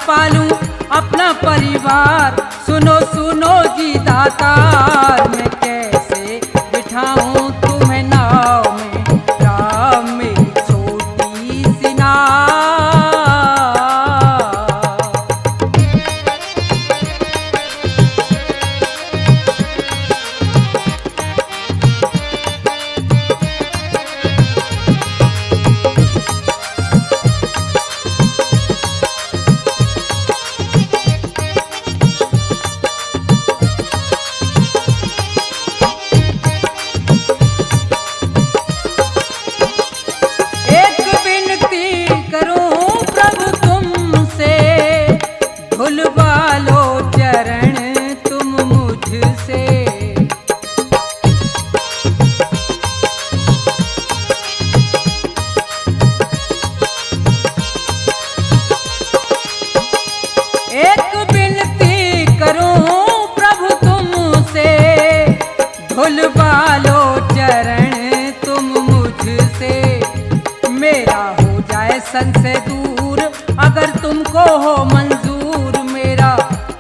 पालूं अपना परिवार। सुनो सुनो जी दातार, मैं कैसे बिठाऊं तुम्हें नाव में, राम मेरी छोटी सी नाव। भुलवा लो चरण तुम मुझसे, एक विनती करूं प्रभु तुमसे, भुलवा लो चरण तुम मुझसे। मेरा हो जाए संशय दूर अगर तुमको हो मंजूर, मेरा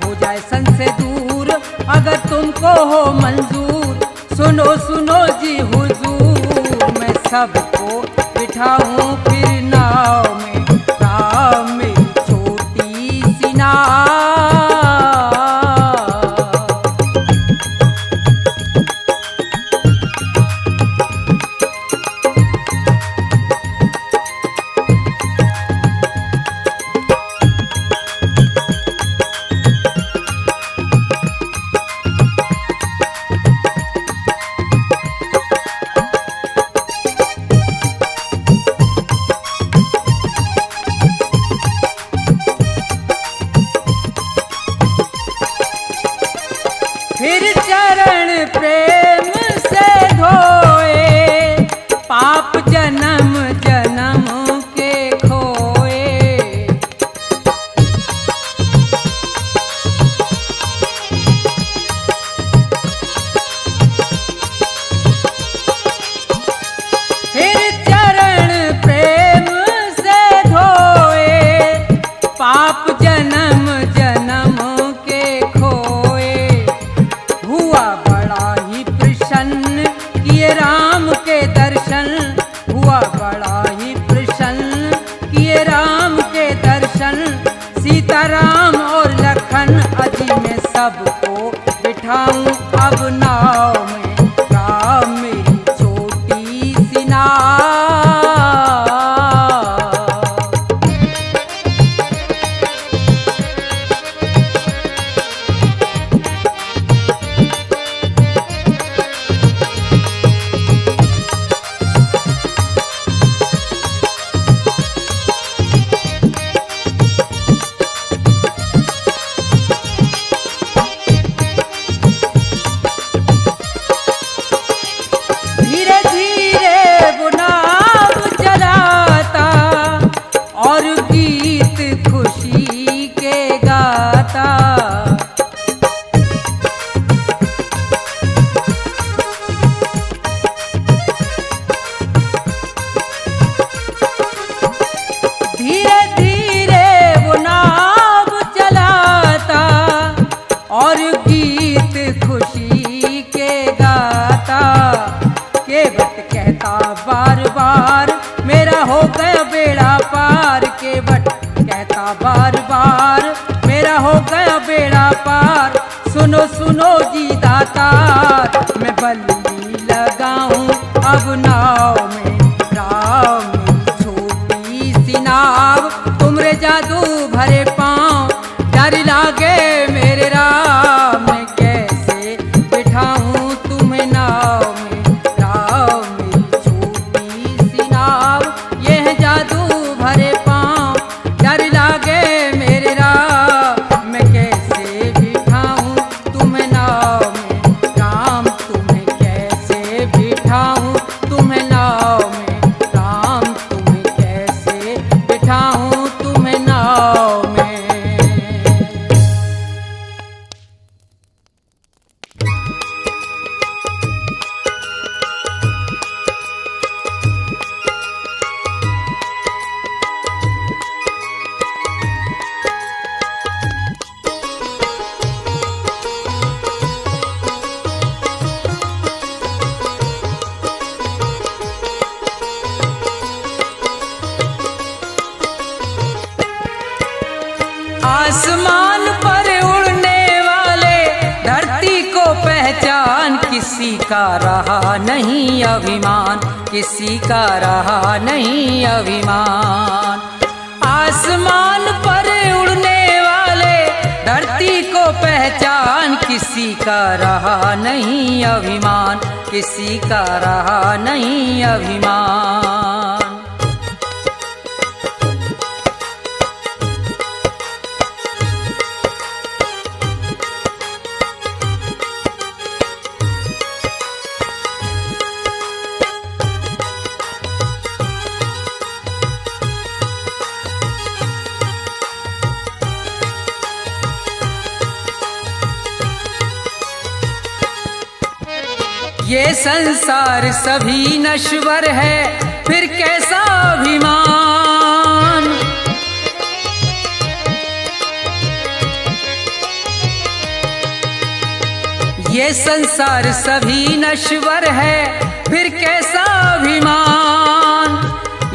हो जाए संशय दूर अगर तुमको हो मंजूर। सुनो सुनो जी हुजूर, मैं सबको बिठाऊं फिर नाव में, राम मेरी छोटी सी नाव। फिर चरण प्रेम से धोए, पाप जन्म जन्म के खोए। फिर चरण प्रेम से धोए, पाप जन्म जन्म के खोए। हुआ बड़ा ही प्रसन्न किए राम के दर्शन, हुआ बड़ा ही प्रसन्न किए राम के दर्शन। सीताराम और लखन अजी मैं सबको बिठाऊं अब नाव में, राम मेरी छोटी सी नाव। धीरे धीरे वो नाव चलाता और गीत खुशी के गाता। धीरे धीरे वो नाव चलाता और गीत खुशी के गाता। केवट कहता बार बार मेरा हो गया बेड़ा पार, केवट कहता बार बार मेरा हो गया बेड़ा पार। सुनो सुनो जी दातार, मैं बल्ली लगाऊं अब नाव में, राम मेरी छोटी सी नाव। तुमरे जादू भरे पाँव डर लागे मेरे राम, मैं कैसे बिठाऊं तुम्हें नाव में, राम मेरी छोटी सी नाव। यह जादू भरे पाँव डर लागे मेरे राम, मैं कैसे बिठाऊं तुम्हें नाव में, राम तुम्हें कैसे बिठाऊं तुम्हें नाव में, राम तुम्हें कैसे बिठाऊं तुम्हें नाव में। आसमान पर उड़ने वाले धरती को पहचान, किसी का रहा नहीं अभिमान, किसी का रहा नहीं अभिमान। आसमान पर उड़ने वाले धरती को पहचान, किसी का रहा नहीं अभिमान, किसी का रहा नहीं अभिमान। ये संसार सभी नश्वर है, फिर कैसा अभिमान। ये संसार सभी नश्वर है, फिर कैसा अभिमान।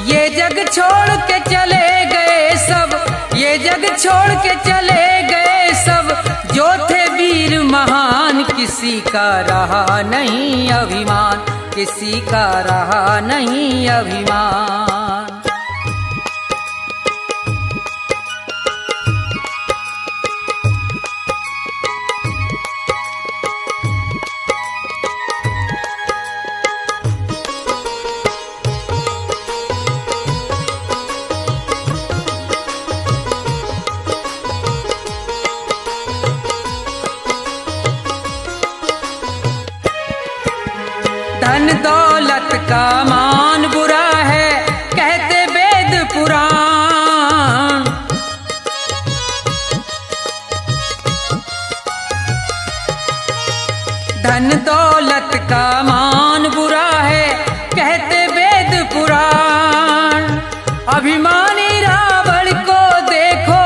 ये जग छोड़ के चले गए सब, ये जग छोड़ के चले गए सब, जो थे वीर महान, किसी का रहा नहीं अभिमान, किसी का रहा नहीं अभिमान। धन दौलत का मान बुरा है, कहते वेद पुराण। धन दौलत का मान बुरा है, कहते वेद पुराण। अभिमानी रावण को देखो,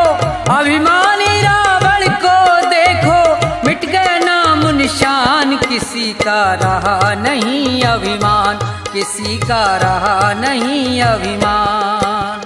अभिमानी रावण को देखो, मिट गया नाम निशान, किसी का रहा नहीं अभिमान, किसी का रहा नहीं अभिमान।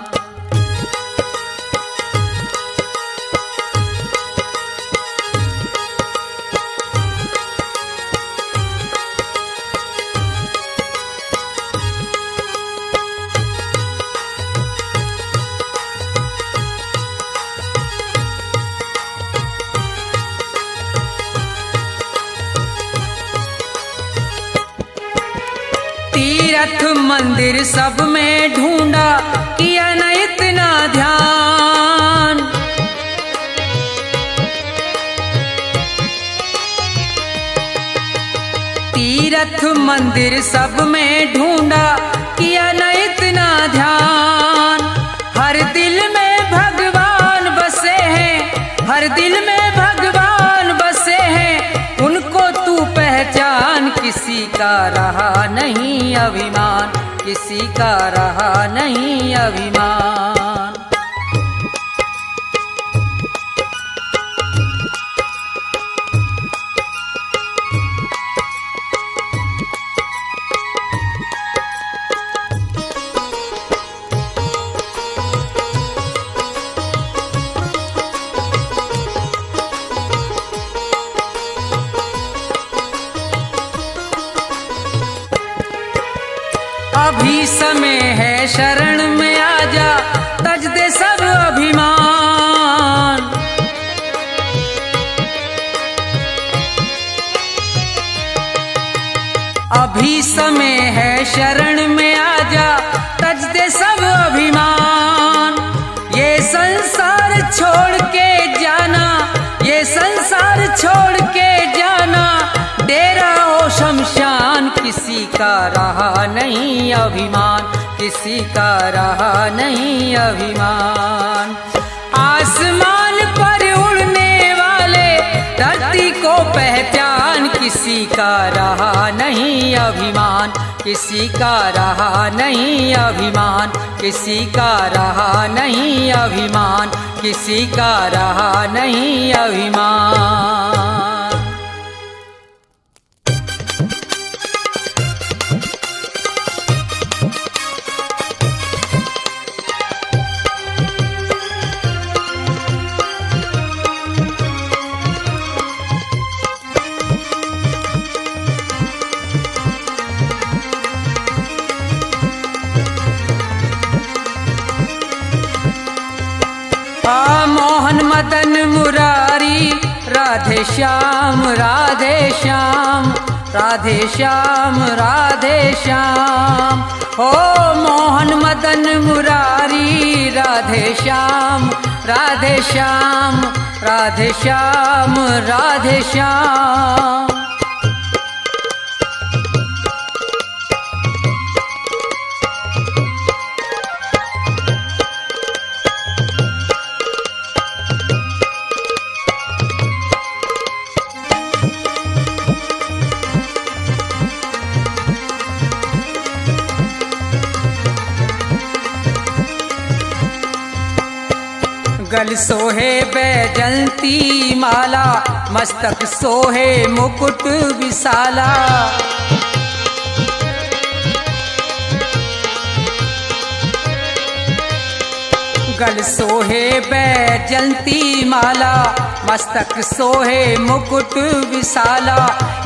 तीर्थ मंदिर सब में ढूंढा, किया न इतना ध्यान। तीर्थ मंदिर सब में ढूंढा, किया न इतना ध्यान। हर दिल में भगवान बसे हैं, हर दिल में भगवान बसे हैं, उनको तू पहचान, किसी का रहा नहीं अभिमान, किसी का रहा नहीं अभिमान। अभी समय है शरण में आजा, तज दे सब अभिमान। अभी समय है शरण में आजा, तज दे सब अभिमान। ये संसार छोड़ के जाना, ये संसार छोड़ के जाना, डेरा हो शमशान, किसी का रहा नहीं अभिमान, किसी का रहा नहीं अभिमान। आसमान पर उड़ने वाले धरती को पहचान, किसी का रहा नहीं अभिमान, किसी का रहा नहीं अभिमान, किसी का रहा नहीं अभिमान, किसी का रहा नहीं अभिमान। मोहन मदन मुरारी राधे श्याम राधे श्याम राधे श्याम राधे श्याम। ओ मोहन मदन मुरारी राधे श्याम राधे श्याम राधे श्याम राधे श्याम। गल सोहे बैजंती माला मस्तक सोहे मुकुट विशाला। गल सोहे बैजंती माला मस्तक सोहे मुकुट विशाला।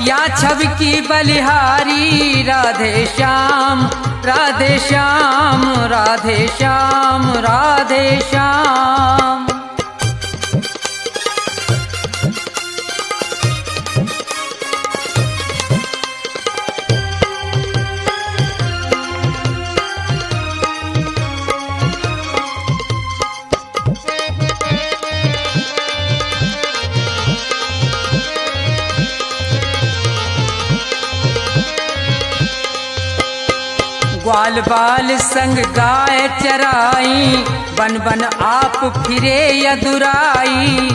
या छवि की बलिहारी राधे श्याम राधे श्याम राधे श्याम राधे श्याम। ग्वाल बाल संग गाय चराई बन बन आप फिरे यदुराई।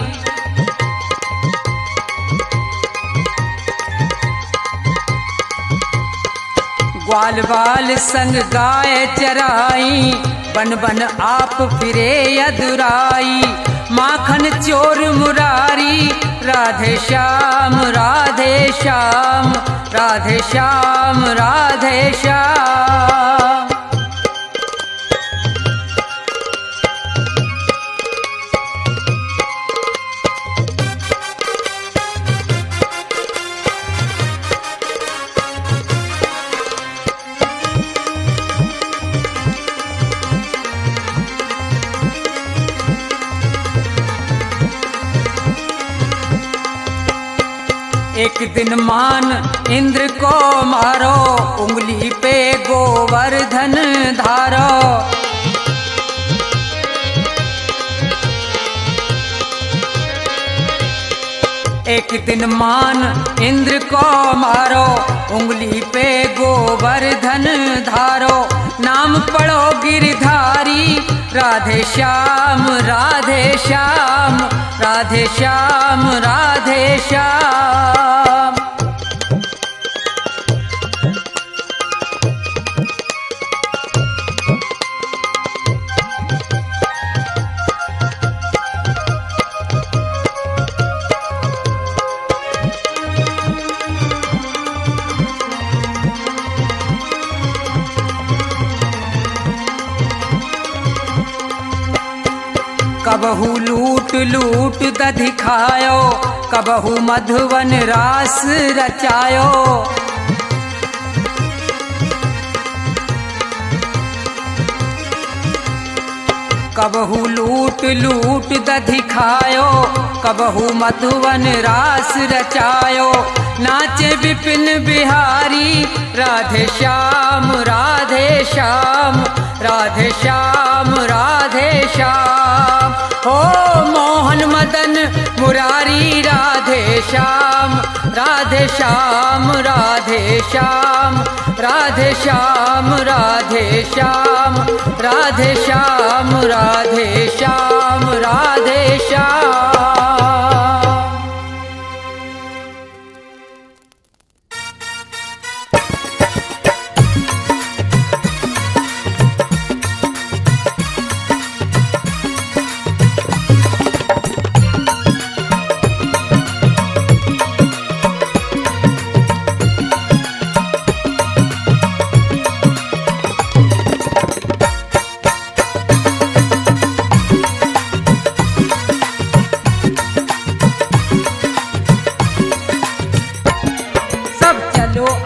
ग्वाल बाल संग गाय चराई बन बन आप फिरे यदुराई। माखन चोर मुरारी राधे श्याम राधे श्याम राधे श्याम राधे श्याम। एक दिन मान इंद्र को मारो उंगली पे गोवर्धन धारो। एक दिन मान इंद्र को मारो उंगली पे गोवर्धन धारो। नाम पढ़ो गिरधारी राधे श्याम राधे श्याम राधे श्याम राधे श्याम। कबहू लूट लूट दधि खायो कबहू मधुवन रास रचायो। कबहू लूट लूट दधि खायो कबहू मधुवन रास रचायो। नाचे विपिन बिहारी राधे श्याम राधे श्याम राधे श्याम राधे श्याम। ओ मोहन मदन मुरारी राधे श्याम राधे श्याम राधे श्याम राधे श्याम राधे श्याम राधे श्याम राधे श्याम राधे श्याम।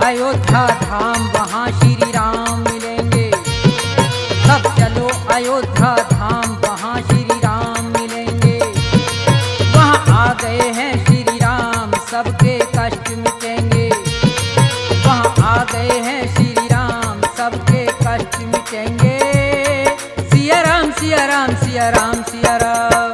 अयोध्या धाम वहाँ श्री राम मिलेंगे। सब चलो अयोध्या धाम वहाँ श्री राम मिलेंगे। सिया राम सिया राम सिया राम।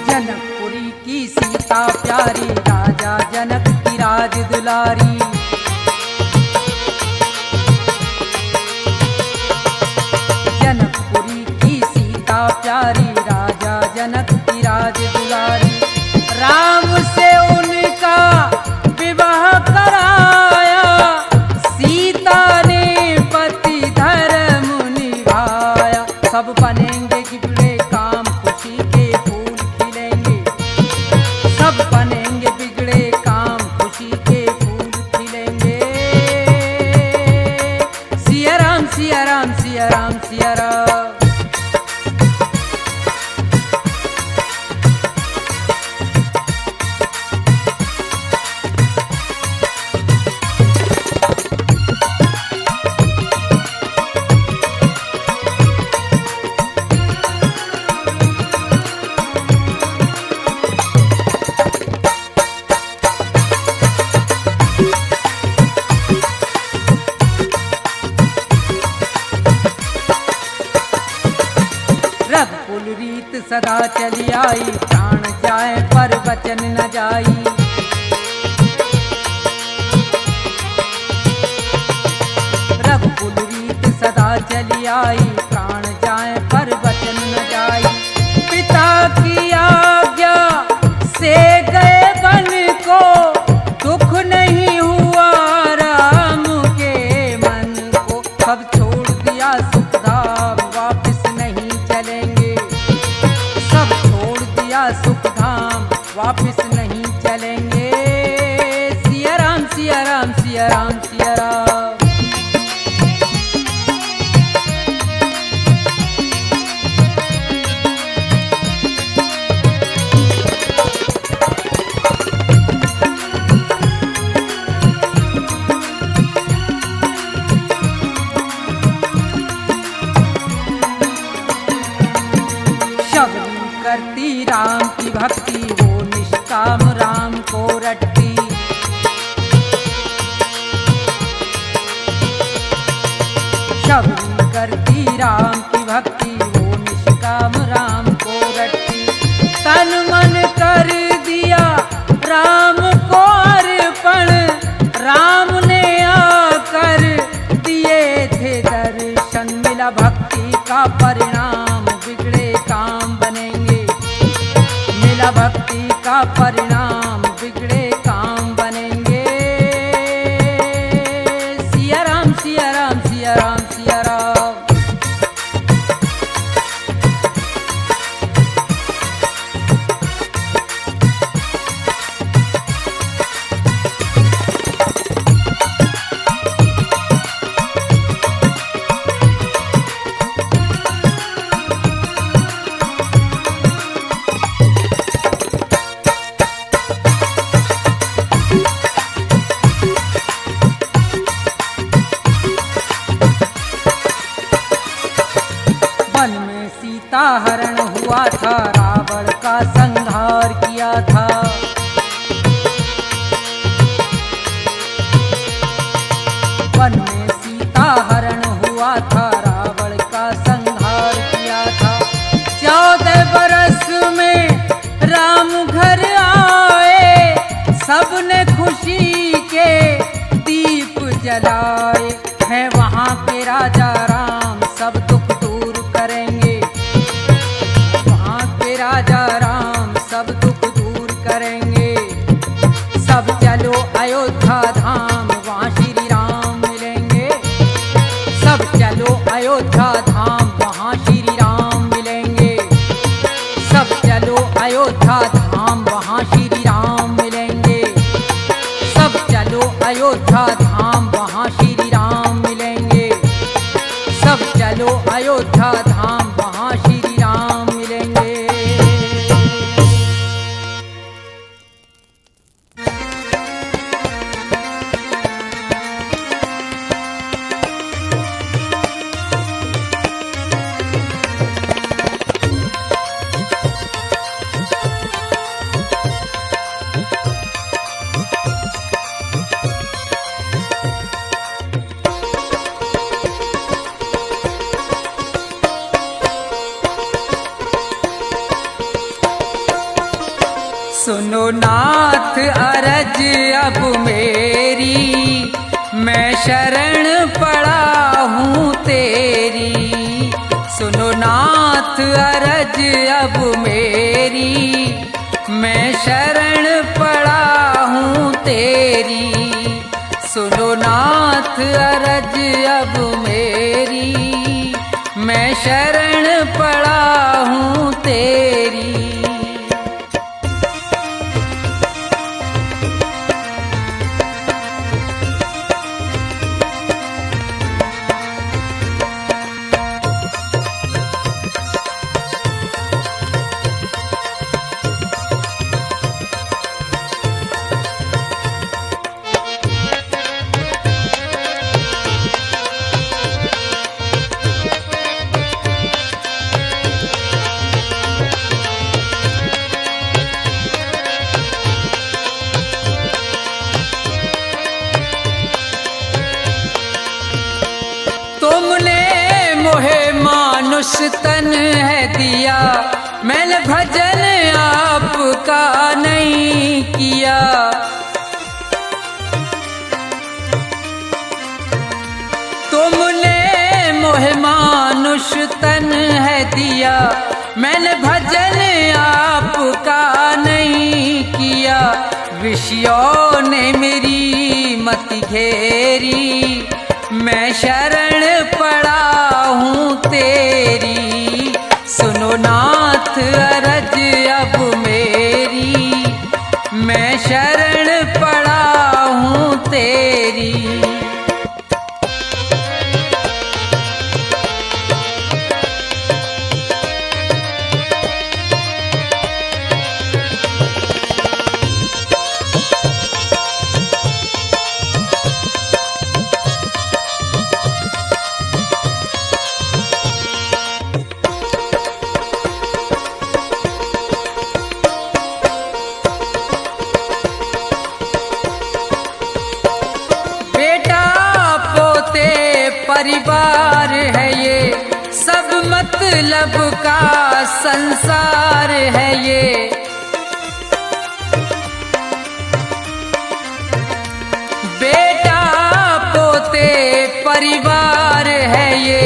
जनकपुरी की सीता प्यारी, राजा जनक की राज दुलारी। जनकपुरी की सीता प्यारी, राजा जनक की राज दुलारी। राम से उनका विवाह कराया, सीता ने पति धर्म निभाया। सब बनेंगे बिगड़े काम, खुशी के फूल खिलेंगे। सब बनेंगे बिगड़े काम, खुशी के फूल खिलेंगे। सिया राम सिया राम सिया राम सिया राम। रघुकुल रीत सदा चली आई, प्राण जाए पर वचन न जाई। रघुकुल रीत सदा चली आई, प्राण जाए पर वचन न जाई। पिता की आज्ञा से गए वन को, दुख नहीं हुआ राम के मन को। सब छोड़ दिया सुख धाम, वापिस नहीं चलेंगे। सब छोड़ दिया सुख धाम, वापिस नहीं चलेंगे। सिया राम सिया राम सिया राम सिया राम। शबरी करती राम की भक्ति, वो निष्काम राम को रटती। शबरी करती राम की भक्ति, वो निष्काम राम को रटती। तन मन कर दिया राम को अर्पण, राम ने आकर दिए थे दर्शन। मिला भक्ति का परिणाम, बिगड़े काम बनेंगे। मिला भक्ति का परिणाम, बिगड़े काम बनेंगे। सिया राम सिया राम सिया राम सिया राम। वन में सीता हरण हुआ था, रावण का संहार किया था। वन में सीता हरण हुआ था, रावण का संहार किया था। 14 बरस में राम घर आए, सबने खुशी के दीप जलाए। हैं वहाँ के राजा राम, सब दुख दूर करेंगे। वहाँ के राजा राम, सब दुख दूर करेंगे। सब चलो अयोध्या धाम, वहाँ श्री राम मिलेंगे। सब चलो अयोध्या धाम, वहाँ श्री राम मिलेंगे। सब चलो अयोध्या धाम, वहाँ श्री राम मिलेंगे। सब चलो अयोध्या धाम, वहाँ श्री राम मिलेंगे। सब चलो अयोध्या धाम, वहाँ श्री राम मिलेंगे। सुनो नाथ अरज अब मेरी, मैं शरण पड़ा हूँ तेरी। सुनो नाथ अरज अब मेरी, मैं शरण पड़ा हूँ तेरी। सुनो नाथ अरज अब मेरी, मैं शरण पड़ा हूँ तेरी। तुमने मोहे मानुष तन है दिया, मैंने भजन आपका नहीं किया। तुमने मोहे मानुष तन है दिया, मैंने भजन आपका नहीं किया। विषयों ने मेरी मति घेरी, मैं शरण पड़ा हूँ तेरी। सुनो नाथ अरज अब मेरी, मैं शरण पड़ा हूँ तेरी। परिवार है ये, सब मतलब का संसार है ये। बेटा पोते परिवार है ये,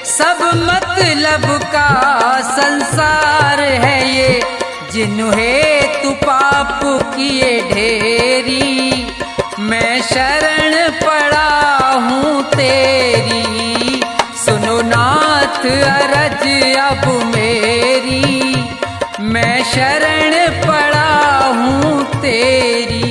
सब मतलब का संसार है ये। जिन्हें तू पाप किए ढेरी, मैं शरण पड़ा हूँ तेरी। सुनो नाथ अरज अब मेरी, मैं शरण पड़ा हूँ तेरी।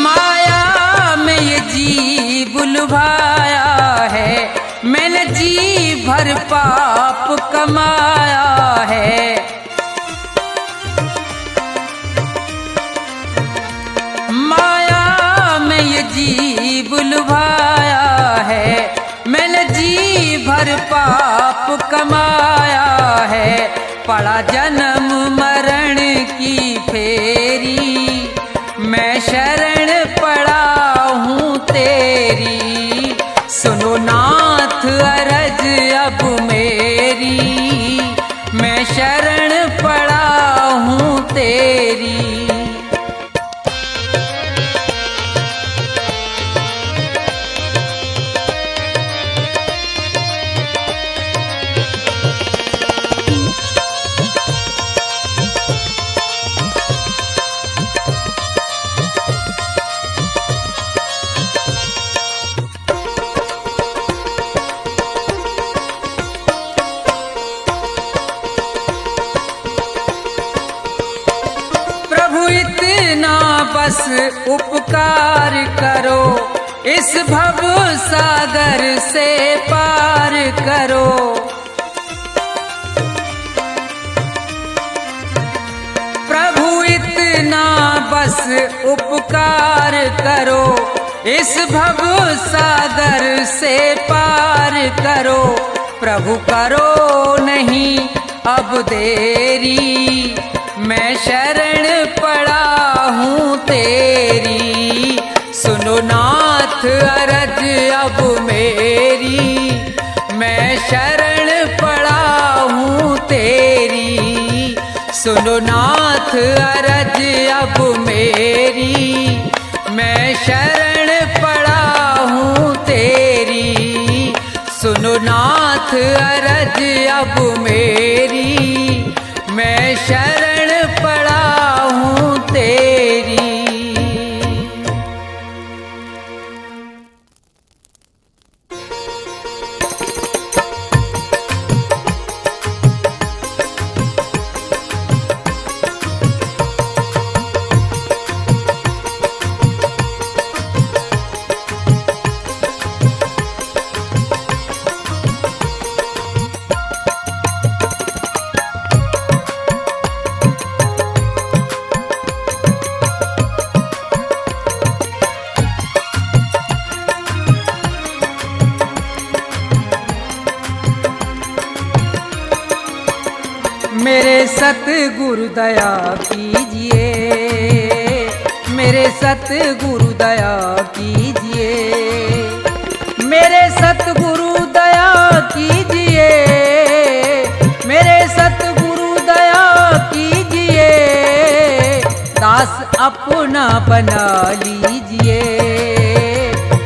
माया में ये जी बुलवाया है, मैंने जी भर पाप कमाया है। माया में ये जी बुलवाया है, मैंने जी भर पाप कमाया है। पड़ा जन्म मरण की फेरी, मैं शरण पड़ा हूँ तेरी। सुनो नाथ अरज अब मेरी, मैं शरण पड़ा हूँ तेरी। बस उपकार करो, इस भव सागर से पार करो। प्रभु इतना बस उपकार करो, इस भव सागर से पार करो। प्रभु करो नहीं अब देरी, मैं शरण पड़ा हूँ तेरी। सुनो नाथ अरज अब मेरी, मैं शरण पड़ा हूँ तेरी। सुनो नाथ अरज अब मेरी, मैं शरण पड़ा हूँ तेरी। सुनो नाथ अरज अब मेरी, मैं शरण पड़ा हूँ तेरी। मेरे सतगुरु दया कीजिए, मेरे सतगुरु दया कीजिए, मेरे सतगुरु दया कीजिए, मेरे सतगुरु दया कीजिए। दास अपना बना लीजिए,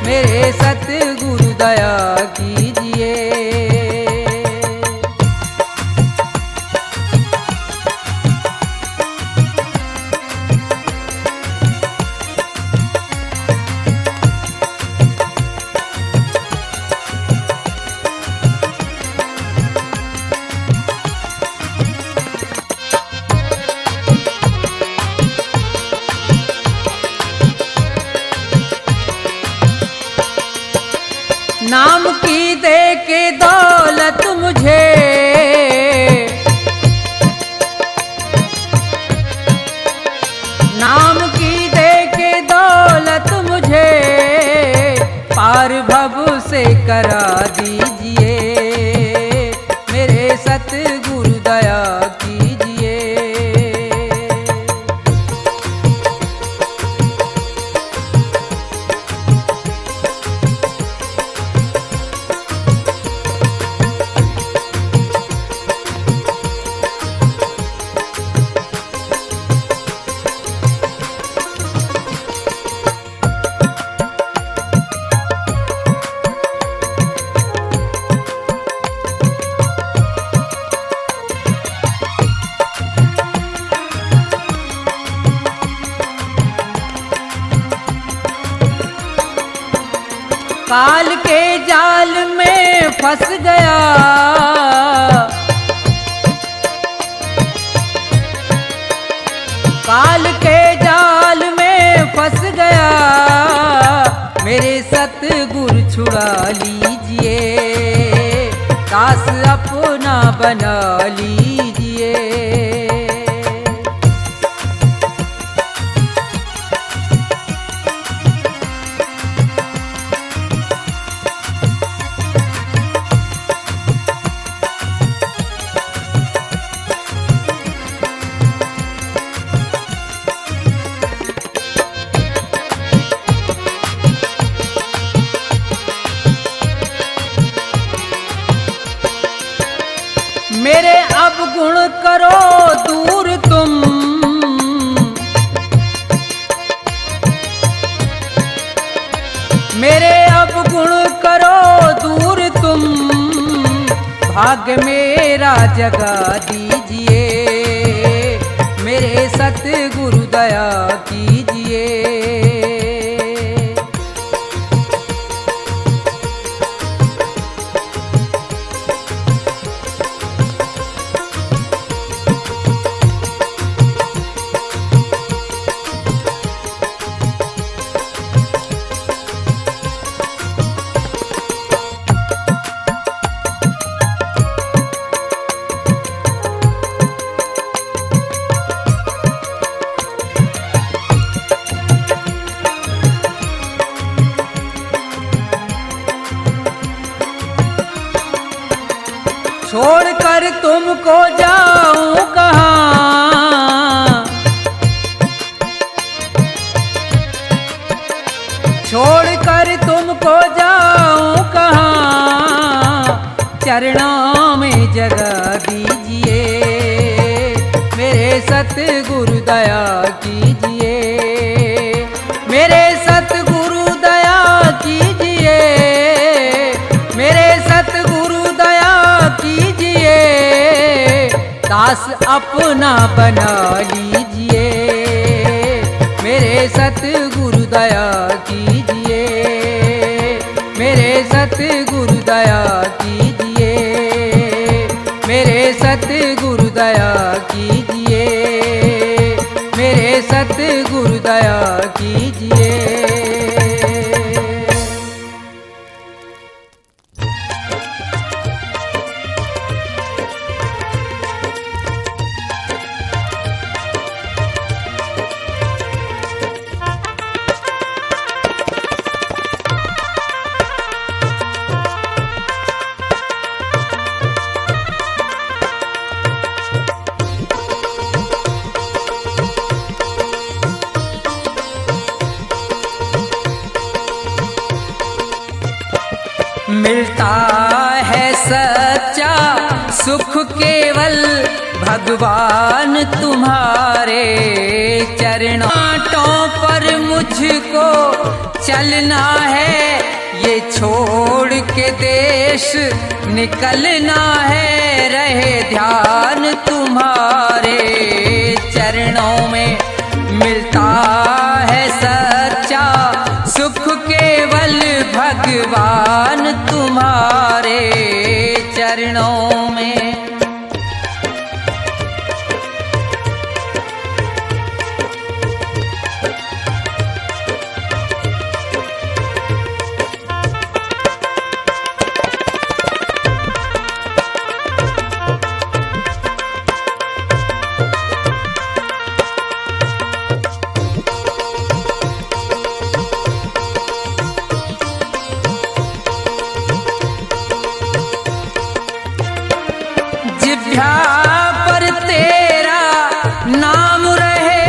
मेरे सतगुरु दया कीजिए। नाम की दे के दौलत मुझे, नाम की दे के दौलत मुझे, पार भव से करा दीजिए, मेरे सतगुरु दया कीजिए। काल के जाल में फंस गया, काल के जाल में फंस गया, मेरे सतगुरु छुड़ा लीजिए, दास अपना बना लीजिए। मेरे अवगुण करो दूर तुम, मेरे अवगुण करो दूर तुम, भाग्य मेरा जगा दीजिए, मेरे सतगुरु दया कीजिए। तुमको जाऊं कहाँ, छोड़कर तुमको जाऊं कहाँ, चरणों में जगह दीजिए, मेरे सतगुरु दया कीजिए, मेरे सतगुरु दया कीजिए, मेरे सतगुरु दया कीजिए, दास अपना बना लीजिए, मेरे सतगुरु दया कीजिए, मेरे सतगुरु दया कीजिए, मेरे सतगुरु दया कीजिए, मेरे सतगुरु दया कीजिए। मिलता है सच्चा सुख केवल भगवान तुम्हारे चरणों पर मुझको चलना है, ये छोड़ के देश निकलना है, रहे ध्यान तुम्हारे चरणों में। मिलता है सच्चा सुख केवल भगवान तुम्हारे चरणों में। जिह्वा पर तेरा नाम रहे,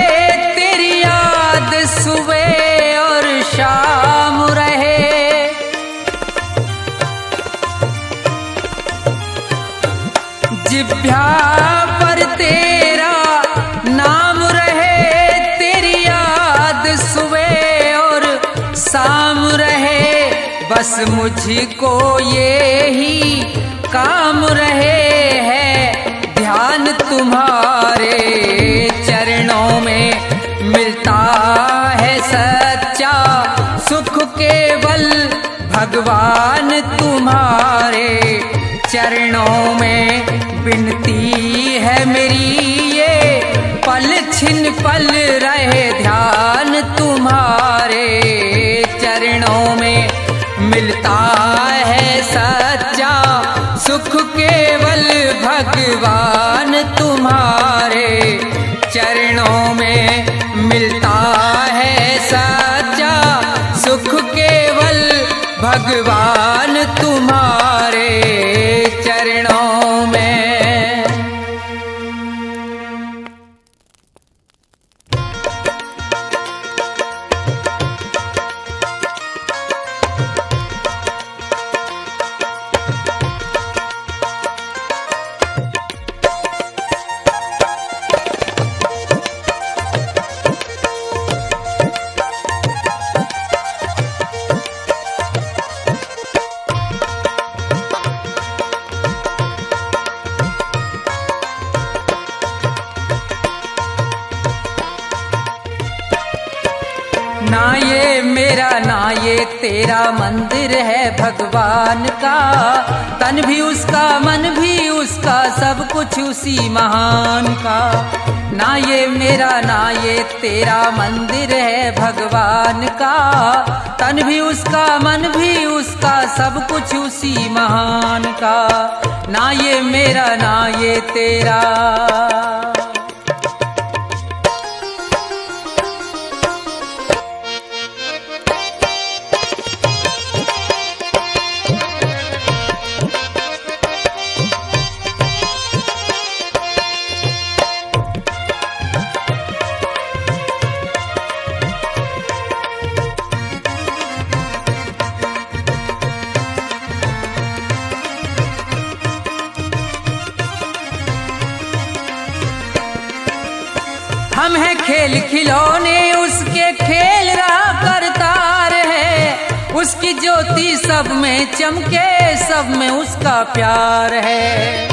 तेरी याद सुबह और शाम रहे। जिह्वा पर तेरा नाम रहे, तेरी याद सुबह और शाम रहे, बस मुझको ये ही काम रहे है, ध्यान तुम्हारे चरणों में। मिलता है सच्चा सुख केवल भगवान तुम्हारे चरणों में। विनती है मेरी ये पल छिन पल रहे ध्यान तुम्हारे चरणों में। मिलता है सच्चा सुख केवल भगवान तुम्हारे चरणों में। मिलता है सच्चा सुख केवल भगवान तुम्हारे चरणों में। ना ये मेरा ना ये तेरा मंदिर है भगवान का, तन भी उसका मन भी उसका सब कुछ उसी महान का। ना ये मेरा ना ये तेरा मंदिर है भगवान का, तन भी उसका मन भी उसका सब कुछ उसी महान का। ना ये मेरा ना ये तेरा। हम हैं खेल खिलौने उसके खेल रहा करतार है। उसकी ज्योति सब में चमके, सब में उसका प्यार है।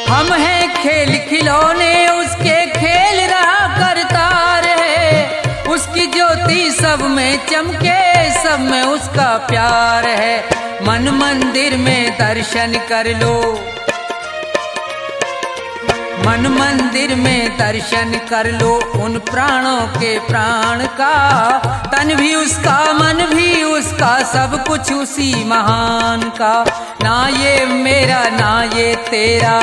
हम हैं खेल खिलौने उसके खेल रहा करतार है। उसकी ज्योति सब में चमके, सब में उसका प्यार है। मन मंदिर में दर्शन कर लो, मन मंदिर में दर्शन कर लो उन प्राणों के प्राण का। तन भी उसका, मन भी उसका, सब कुछ उसी महान का। ना ये मेरा ना ये तेरा,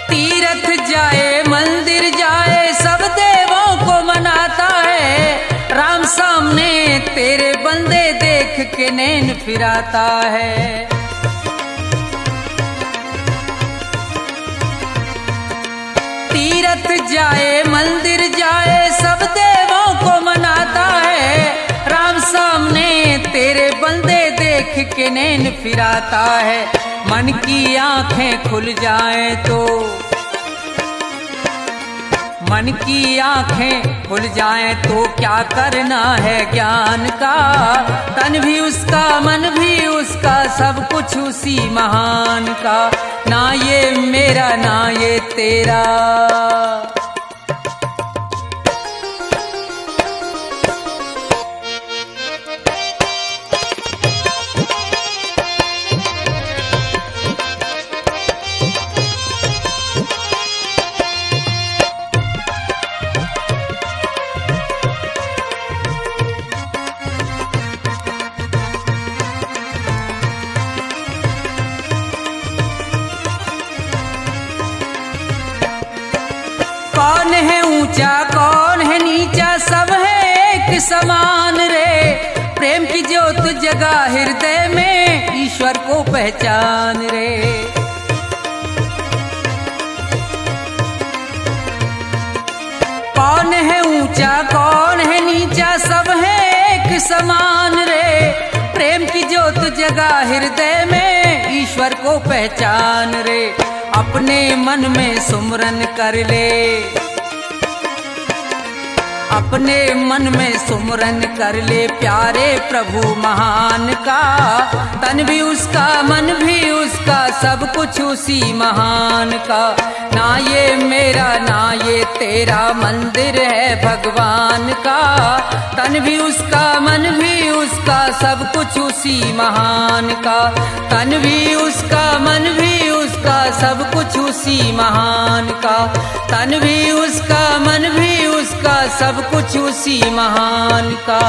तीर्थ जाए मंदिर जाए सब देवों को मनाता है। राम सामने तेरे बंदे देख के नैन फिराता है। तीर्थ जाए मंदिर जाए सब देवों को मनाता है। राम सामने तेरे बंदे देख के नैन फिराता है। मन की आंखें खुल जाएं तो, मन की आंखें खुल जाएं तो क्या करना है ज्ञान का। तन भी उसका, मन भी उसका, सब कुछ उसी महान का। ना ये मेरा ना ये तेरा, कौन है ऊंचा कौन है नीचा, सब है एक समान रे। प्रेम की ज्योत जगा हृदय में, ईश्वर को पहचान रे। कौन है ऊंचा कौन है नीचा, सब है एक समान रे। प्रेम की ज्योत जगा हृदय में, ईश्वर को पहचान रे। अपने मन में सुमरन कर ले, अपने मन में सुमरन कर ले प्यारे प्रभु महान का। तन भी उसका, मन भी उसका, सब कुछ उसी महान का। ना ये मेरा ना ये तेरा, मंदिर है भगवान का। तन भी उसका, मन भी उसका, सब कुछ उसी महान का। तन भी उसका, मन भी उसका, सब कुछ उसी महान का। तन भी उसका, मन भी उसका, सब कुछ उसी महान का।